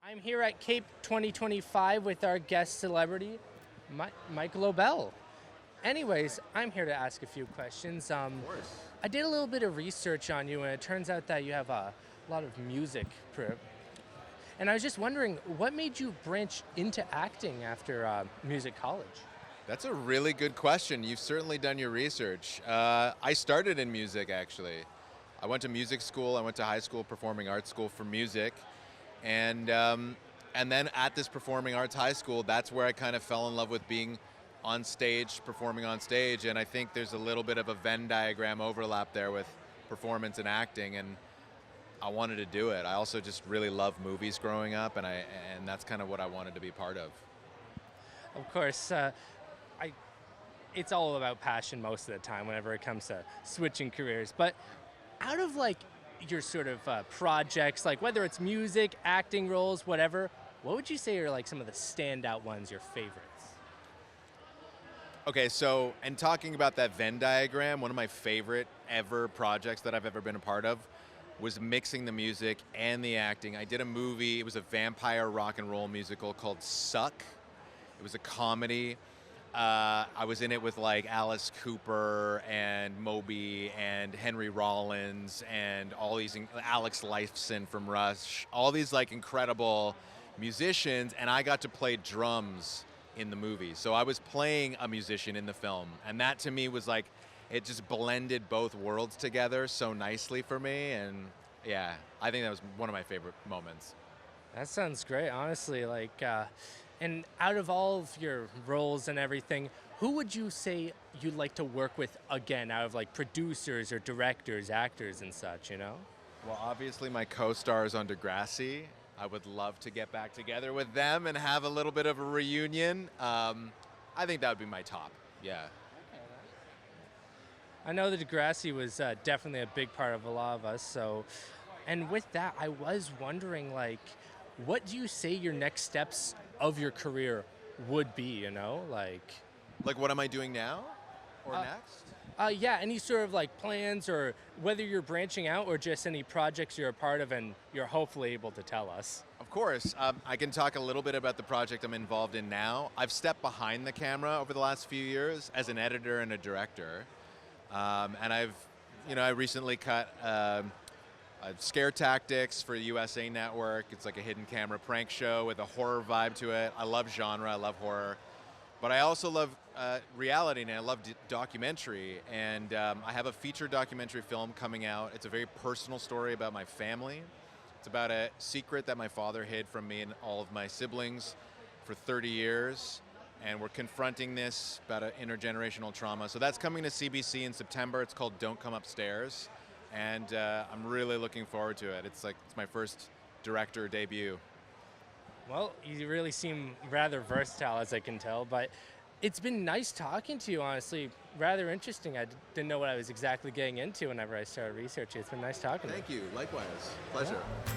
I'm here at Cape 2025 with our guest celebrity, Mike Lobel. Anyways, I'm here to ask a few questions. Course. I did a little bit of research on you, and it turns out that you have a lot of music. And I was just wondering, what made you branch into acting after music college? That's a really good question. You've certainly done your research. I started in music, actually. I went to music school. I went to high school performing arts school for music, and then at this performing arts high school, that's where I kind of fell in love with being on stage, performing on stage. And I think there's a little bit of a Venn diagram overlap there with performance and acting, and I wanted to do it. I also just really loved movies growing up, and that's kind of what I wanted to be part of. Of course, I it's all about passion most of the time whenever it comes to switching careers. But out of like your sort of projects, like whether it's music, acting roles, whatever, what would you say are like some of the standout ones, your favorites? Okay, so, and talking about that Venn diagram, one of my favorite ever projects that I've ever been a part of was mixing the music and the acting. I did a movie, it was a vampire rock and roll musical called Suck. It was a comedy. I was in it with like Alice Cooper and Moby and Henry Rollins and all these, Alex Lifeson from Rush, all these like incredible musicians, and I got to play drums in the movie. So I was playing a musician in the film, and that to me was like, it just blended both worlds together so nicely for me, and yeah, I think that was one of my favorite moments. That sounds great, honestly. And out of all of your roles and everything, who would you say you'd like to work with again, out of like producers or directors, actors, and such? Well, obviously my co-stars on Degrassi. I would love to get back together with them and have a little bit of a reunion. I think that would be my top. Yeah. I know that Degrassi was definitely a big part of a lot of us. So, and with that, I was wondering, like, what do you say your next steps of your career would be? Like, what am I doing now or next? Yeah, any sort of like plans, or whether you're branching out or just any projects you're a part of and you're hopefully able to tell us. Of course. I can talk a little bit about the project I'm involved in now. I've stepped behind the camera over the last few years as an editor and a director. And I recently cut Scare Tactics for the USA Network. It's like a hidden camera prank show with a horror vibe to it. I love genre, I love horror. But I also love reality, and I love documentary. And I have a feature documentary film coming out. It's a very personal story about my family. It's about a secret that my father hid from me and all of my siblings for 30 years. And we're confronting this about an intergenerational trauma. So that's coming to CBC in September. It's called Don't Come Upstairs. And I'm really looking forward to it. It's my first director debut. Well, you really seem rather versatile, as I can tell, but it's been nice talking to you, honestly. Rather interesting. I didn't know what I was exactly getting into whenever I started researching. It's been nice talking to you. Thank you. Likewise. Pleasure. Yeah.